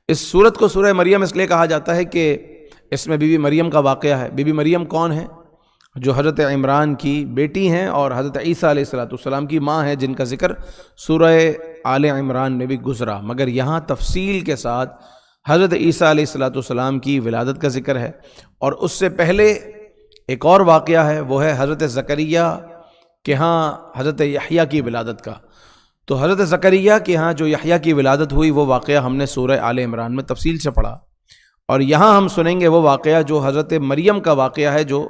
اس صورت کو سورہ مریم اس لیے کہا جاتا ہے کہ اس میں بی بی مریم کا واقعہ ہے۔ بی بی مریم کون ہے؟ جو حضرت عمران کی بیٹی ہیں اور حضرت عیسیٰ علیہ السلام کی ماں ہے، جن کا ذکر سورہ آل عمران میں بھی گزرا، مگر یہاں تفصیل کے ساتھ حضرت عیسیٰ علیہ السلام کی ولادت کا ذکر ہے۔ اور اس سے پہلے ایک اور واقعہ ہے، وہ ہے حضرت زکریا کے ہاں حضرت یحییٰ کی ولادت کا۔ تو حضرت زکریا کے ہاں جو یحییٰ کی ولادت ہوئی، وہ واقعہ ہم نے سورہ آل عمران میں تفصیل سے پڑھا، اور یہاں ہم سنیں گے وہ واقعہ جو حضرت مریم کا واقعہ ہے، جو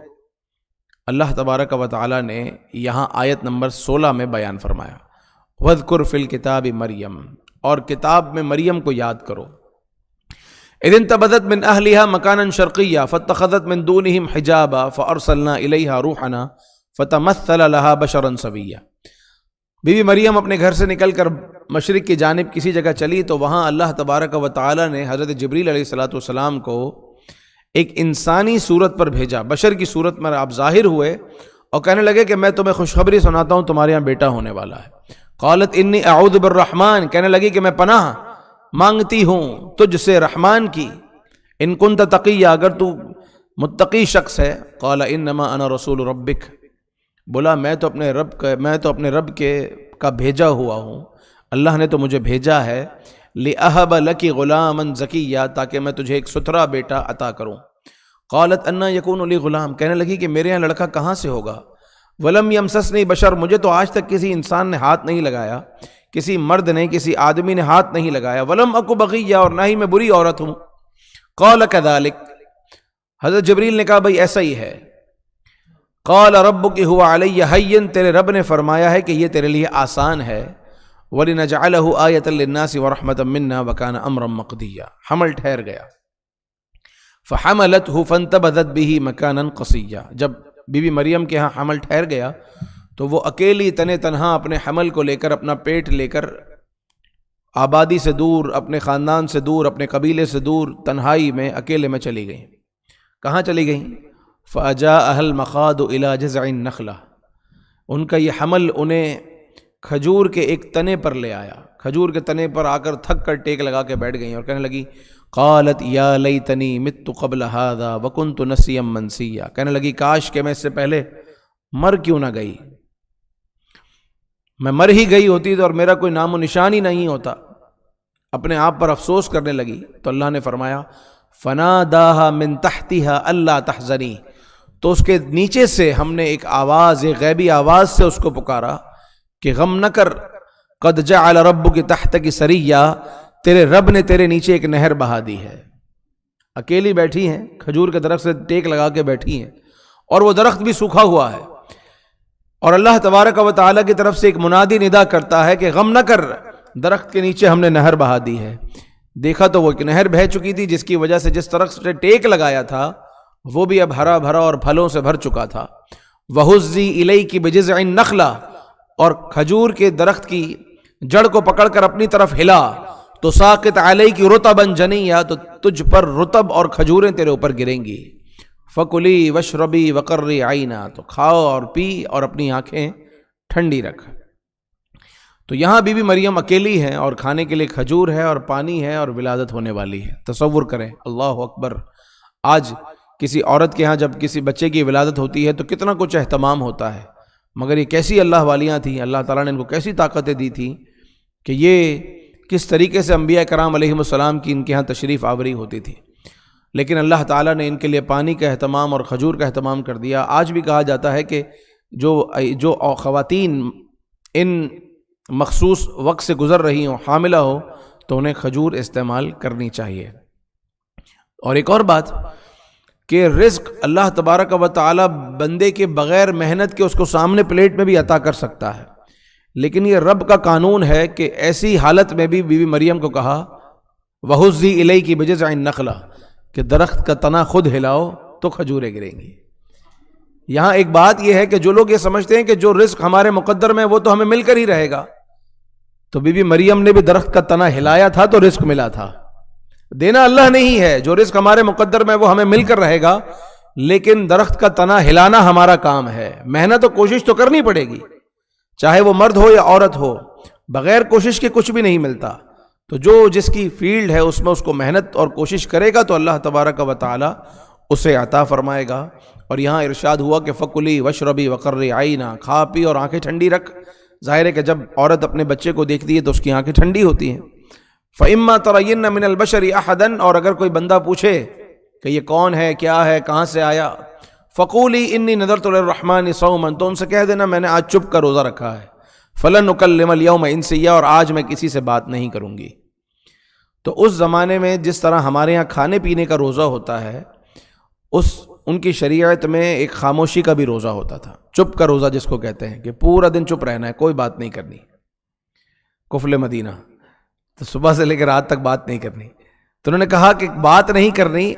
اللہ تبارک و تعالی نے یہاں آیت نمبر 16 میں بیان فرمایا۔ وَاذْكُرْ فِي الْكِتَابِ مریم، اور کتاب میں مریم کو یاد کرو۔ اِذِ انتبذت من اہلها مکانا شرقیا فاتخذت من دونهم حجابا فارسلنا الیہا روحنا فتمثل لها بشرا سویا۔ بی بی مریم اپنے گھر سے نکل کر مشرق کی جانب کسی جگہ چلی، تو وہاں اللہ تبارک و تعالی نے حضرت جبریل علیہ السلام کو ایک انسانی صورت پر بھیجا، بشر کی صورت میں آپ ظاہر ہوئے اور کہنے لگے کہ میں تمہیں خوشخبری سناتا ہوں، تمہارے یہاں بیٹا ہونے والا ہے۔ قالت انی اعوذ بالرحمن، کہنے لگی کہ میں پناہ مانگتی ہوں تجھ سے رحمان کی، ان کنت تقیہ، اگر تو متقی شخص ہے۔ قال انما انا رسول ربک، بولا میں تو اپنے رب کا بھیجا ہوا ہوں، اللہ نے تو مجھے بھیجا ہے، لأہب لکی غلاما زکیہ، تاکہ میں تجھے ایک ستھرا بیٹا عطا کروں۔ قالت انا یکون لی غلام، کہنے لگی کہ میرے یہاں لڑکا کہاں سے ہوگا؟ ولم یمسسنی بشر، مجھے تو آج تک کسی انسان نے ہاتھ نہیں لگایا، کسی مرد نے، کسی آدمی نے ہاتھ نہیں لگایا۔ ولم اکو بغیہ، اور نہ ہی میں بری عورت ہوں۔ قال کذالک، حضرت جبریل نے کہا بھئی ایسا ہی ہے۔ قال ربک هو علی ہین، تیرے رب نے فرمایا ہے کہ یہ تیرے لیے آسان ہے۔ وَلِنَجْعَلَهُ آیَةً لِلنَّاسِ وَرَحْمَةً مِنَّا وَكَانَ أَمْرًا مَقْضِيًّا، حمل ٹھہر گیا۔ فَحَمَلَتْهُ فَانْتَبَذَتْ بِهِ مَكَانًا قَصِيًّا، جب بی بی مریم کے ہاں حمل ٹھہر گیا تو وہ اکیلی تنہا اپنے حمل کو لے کر، اپنا پیٹ لے کر آبادی سے دور، اپنے خاندان سے دور، اپنے قبیلے سے دور، تنہائی میں اکیلے میں چلی گئیں۔ کہاں چلی گئیں؟ فَأَجَاءَهَا الْمَخَاضُ إِلَى جَذْعِ النَّخْلَةِ، ان کا یہ حمل انہیں کھجور کے ایک تنے پر لے آیا۔ کھجور کے تنے پر آ کر تھک کر ٹیک لگا کے بیٹھ گئیں اور کہنے لگی قالت یا لیتنی مت قبل هذا وکنت نسیا منسیا، کہنے لگی کاش کہ میں اس سے پہلے مر کیوں نہ گئی، میں مر ہی گئی ہوتی تو اور میرا کوئی نام و نشان ہی نہیں ہوتا۔ اپنے آپ پر افسوس کرنے لگی تو اللہ نے فرمایا فناداها من تحتها الا تحزنی، تو اس کے نیچے سے ہم نے ایک آواز، ایک غیبی آواز سے اس کو پکارا کہ غم نہ کر، قد جعل ربک تحتک سریا، تیرے رب نے تیرے نیچے ایک نہر بہا دی ہے۔ اکیلی بیٹھی ہیں، کھجور کے درخت سے ٹیک لگا کے بیٹھی ہیں، اور وہ درخت بھی سوکھا ہوا ہے، اور اللہ تبارک و تعالیٰ کی طرف سے ایک منادی ندا کرتا ہے کہ غم نہ کر، درخت کے نیچے ہم نے نہر بہا دی ہے۔ دیکھا تو وہ ایک نہر بہہ چکی تھی، جس کی وجہ سے جس درخت سے ٹیک لگایا تھا وہ بھی اب ہرا بھرا اور پھلوں سے بھر چکا تھا۔ وَهُزِّي إِلَيْكِ بِجِذْعِ النَّخْلَةِ، اور کھجور کے درخت کی جڑ کو پکڑ کر اپنی طرف ہلا تو ساقط علیک رطبا جنیا، تو تجھ پر رطب اور کھجوریں تیرے اوپر گریں گی۔ فکلی واشربی وقری عینا، تو کھاؤ اور پی اور اپنی آنکھیں ٹھنڈی رکھ۔ تو یہاں بی بی مریم اکیلی ہیں اور کھانے کے لیے کھجور ہے اور پانی ہے اور ولادت ہونے والی ہے۔ تصور کریں، اللہ اکبر، آج کسی عورت کے ہاں جب کسی بچے کی ولادت ہوتی ہے تو کتنا کچھ اہتمام ہوتا ہے، مگر یہ کیسی اللہ والیاں تھیں، اللہ تعالیٰ نے ان کو کیسی طاقتیں دی تھیں کہ یہ کس طریقے سے انبیاء کرام علیہم السلام کی ان کے ہاں تشریف آوری ہوتی تھی۔ لیکن اللہ تعالیٰ نے ان کے لیے پانی کا اہتمام اور کھجور کا اہتمام کر دیا۔ آج بھی کہا جاتا ہے کہ جو خواتین ان مخصوص وقت سے گزر رہی ہوں، حاملہ ہو، تو انہیں کھجور استعمال کرنی چاہیے۔ اور ایک اور بات کہ رزق اللہ تبارک و تعالی بندے کے بغیر محنت کے اس کو سامنے پلیٹ میں بھی عطا کر سکتا ہے، لیکن یہ رب کا قانون ہے کہ ایسی حالت میں بھی بی بی مریم کو کہا وَهُزِّي إِلَيْكِ بِجِذْعِ النَّخْلَةِ، کہ درخت کا تنا خود ہلاؤ تو کھجوریں گریں گی۔ یہاں ایک بات یہ ہے کہ جو لوگ یہ سمجھتے ہیں کہ جو رزق ہمارے مقدر میں وہ تو ہمیں مل کر ہی رہے گا، تو بی بی مریم نے بھی درخت کا تنا ہلایا تھا تو رزق ملا تھا۔ دینا اللہ نہیں ہے، جو رزق ہمارے مقدر میں وہ ہمیں مل کر رہے گا، لیکن درخت کا تنا ہلانا ہمارا کام ہے۔ محنت و کوشش تو کرنی پڑے گی، چاہے وہ مرد ہو یا عورت ہو، بغیر کوشش کے کچھ بھی نہیں ملتا۔ تو جو جس کی فیلڈ ہے اس میں اس کو محنت اور کوشش کرے گا تو اللہ تبارک و تعالی اسے عطا فرمائے گا۔ اور یہاں ارشاد ہوا کہ فکلی وشربی وقرری عینا، کھا پی اور آنکھیں ٹھنڈی رکھ۔ ظاہر ہے کہ جب عورت اپنے بچے کو دیکھتی ہے تو اس کی آنکھیں ٹھنڈی ہوتی ہیں۔ فَإِمَّا تَرَيِنَّ مِنَ الْبَشَرِ أَحَدًا، اور اگر کوئی بندہ پوچھے کہ یہ کون ہے، کیا ہے، کہاں سے آیا، فَقُولِي إِنِّي نَذَرْتُ لِلرَّحْمَنِ صَوْمًا، تو ان سے کہہ دینا میں نے آج چپ کا روزہ رکھا ہے۔ فَلَن نُكَلِّمَ الْيَوْمَ إِنسِيًّا، اور آج میں کسی سے بات نہیں کروں گی۔ تو اس زمانے میں جس طرح ہمارے یہاں کھانے پینے کا روزہ ہوتا ہے، ان کی شریعت میں ایک خاموشی کا بھی روزہ ہوتا تھا، چپ کا روزہ جس کو کہتے ہیں، کہ پورا دن چپ رہنا ہے، کوئی بات نہیں کرنی۔ کفل مدینہ تو صبح سے لے کر رات تک بات نہیں کرنی۔ تو انہوں نے کہا کہ بات نہیں کرنی،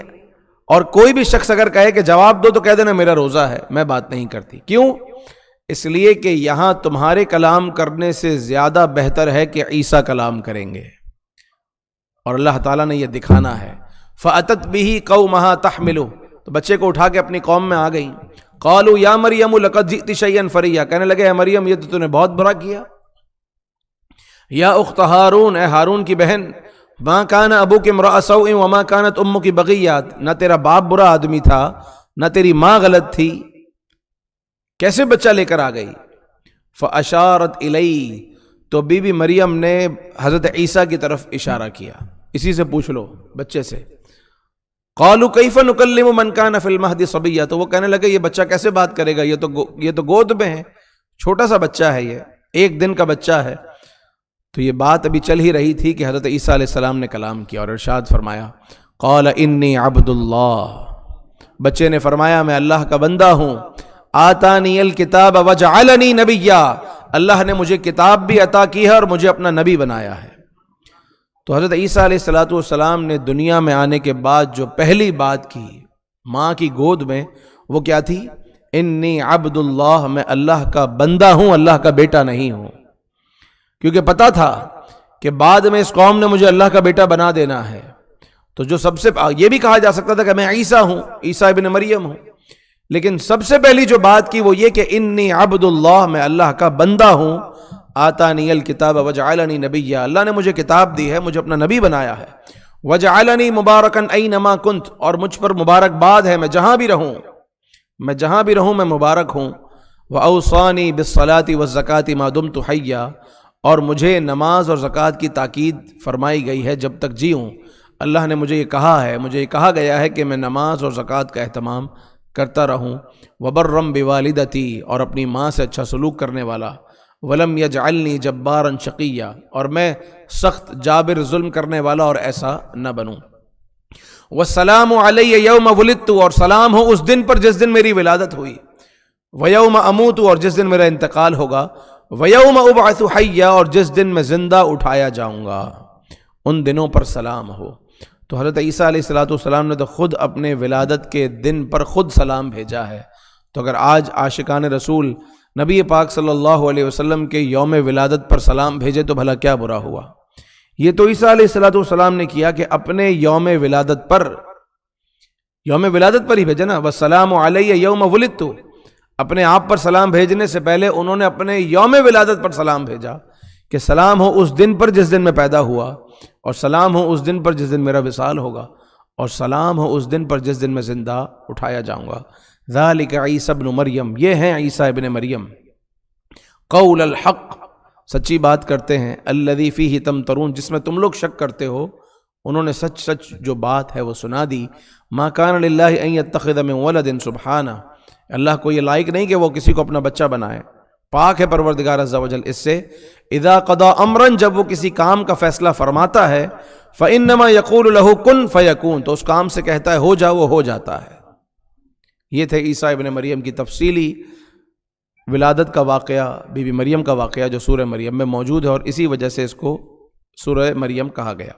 اور کوئی بھی شخص اگر کہے کہ جواب دو تو کہہ دینا میرا روزہ ہے، میں بات نہیں کرتی۔ کیوں؟ اس لیے کہ یہاں تمہارے کلام کرنے سے زیادہ بہتر ہے کہ عیسیٰ کلام کریں گے، اور اللہ تعالیٰ نے یہ دکھانا ہے۔ فَأَتَتْ بِهِ قَوْمَهَا تَحْمِلُهُ، تو بچے کو اٹھا کے اپنی قوم میں آ گئی۔ قَالُوا يَا مَرْيَمُ لَقَدْ جِئْتِ شَيْئًا فَرِيًّا، کہنے لگے اے مریم یہ تو نے بہت برا کیا۔ یا اخت ہارون، اے ہارون کی بہن، مَا كَانَ أَبُوكِ امْرَأَ سَوْءٍ وَمَا كَانَتْ أُمُّكِ بَغِيًّا، نہ تیرا باپ برا آدمی تھا نہ تیری ماں غلط تھی، کیسے بچہ لے کر آ گئی؟ فَأَشَارَتْ إِلَيْهِ، تو بی بی مریم نے حضرت عیسیٰ کی طرف اشارہ کیا، اسی سے پوچھ لو بچے سے۔ قالوا کیف نکلم من کان فی المہد صبیا، تو وہ کہنے لگے یہ بچہ کیسے بات کرے گا، یہ تو گود میں ہے، چھوٹا سا بچہ ہے، یہ 1 دن کا بچہ ہے۔ تو یہ بات ابھی چل ہی رہی تھی کہ حضرت عیسیٰ علیہ السلام نے کلام کیا اور ارشاد فرمایا قال انی عبد اللہ، بچے نے فرمایا میں اللہ کا بندہ ہوں، آتانی الکتاب وجعلنی نبیا، اللہ نے مجھے کتاب بھی عطا کی ہے اور مجھے اپنا نبی بنایا ہے۔ تو حضرت عیسیٰ علیہ السلام نے دنیا میں آنے کے بعد جو پہلی بات کی ماں کی گود میں، وہ کیا تھی؟ انی عبد اللہ، میں اللہ کا بندہ ہوں، اللہ کا بیٹا نہیں ہوں، کیونکہ پتا تھا کہ بعد میں اس قوم نے مجھے اللہ کا بیٹا بنا دینا ہے۔ تو جو سب سے یہ بھی کہا جا سکتا تھا کہ میں عیسیٰ ہوں، عیسیٰ ابن مریم ہوں، لیکن سب سے پہلی جو بات کی وہ یہ کہ انی عبد اللہ، میں اللہ کا بندہ ہوں، آتانی الکتاب وجعلنی نبیا، اللہ نے مجھے کتاب دی ہے، مجھے اپنا نبی بنایا ہے، وجعلنی مبارکا اینما کنت، اور مجھ پر مبارکباد ہے، میں جہاں بھی رہوں میں مبارک ہوں، واوصانی بالصلاۃ والزکاۃ ما دمت حیا، اور مجھے نماز اور زکوٰۃ کی تاکید فرمائی گئی ہے جب تک جیوں۔ اللہ نے مجھے یہ کہا ہے، مجھے یہ کہا گیا ہے کہ میں نماز اور زکوٰۃ کا اہتمام کرتا رہوں، وبرم بوالدتی، اور اپنی ماں سے اچھا سلوک کرنے والا، ولم یجعلنی جبارا شقیا، اور میں سخت جابر ظلم کرنے والا اور ایسا نہ بنوں۔ والسلام علی یوم ولدت، اور سلام ہو اس دن پر جس دن میری ولادت ہوئی، ویوم اموت، اور جس دن میرا انتقال ہوگا، ویوم ابعث حیا، اور جس دن میں زندہ اٹھایا جاؤں گا، ان دنوں پر سلام ہو۔ تو حضرت عیسیٰ علیہ السلام نے تو خود اپنے ولادت کے دن پر خود سلام بھیجا ہے، تو اگر آج عاشقان رسول نبی پاک صلی اللہ علیہ وسلم کے یوم ولادت پر سلام بھیجے تو بھلا کیا برا ہوا۔ یہ تو عیسیٰ علیہ السلام نے کیا کہ اپنے یوم ولادت پر ہی بھیجا نا، والسلام علی یوم ولدت، اپنے آپ پر سلام بھیجنے سے پہلے انہوں نے اپنے یوم ولادت پر سلام بھیجا کہ سلام ہو اس دن پر جس دن میں پیدا ہوا، اور سلام ہو اس دن پر جس دن میرا وصال ہوگا، اور سلام ہو اس دن پر جس دن میں زندہ اٹھایا جاؤں گا۔ ذالک عیسیٰ ابن مریم، یہ ہیں عیسیٰ ابن مریم، قول الحق، سچی بات کرتے ہیں، الذی فیہ تمترون، جس میں تم لوگ شک کرتے ہو، انہوں نے سچ جو بات ہے وہ سنا دی۔ ما کان للہ ان یتخذ من ولد، سبحانہ، اللہ کو یہ لائق نہیں کہ وہ کسی کو اپنا بچہ بنائے، پاک ہے پروردگار عز و جل اس سے۔ اذا قضا امرا، جب وہ کسی کام کا فیصلہ فرماتا ہے، فانما یقول له کن فیکون، تو اس کام سے کہتا ہے ہو جا، وہ ہو جاتا ہے۔ یہ تھے عیسیٰ ابن مریم کی تفصیلی ولادت کا واقعہ، بی بی مریم کا واقعہ جو سورہ مریم میں موجود ہے، اور اسی وجہ سے اس کو سورہ مریم کہا گیا۔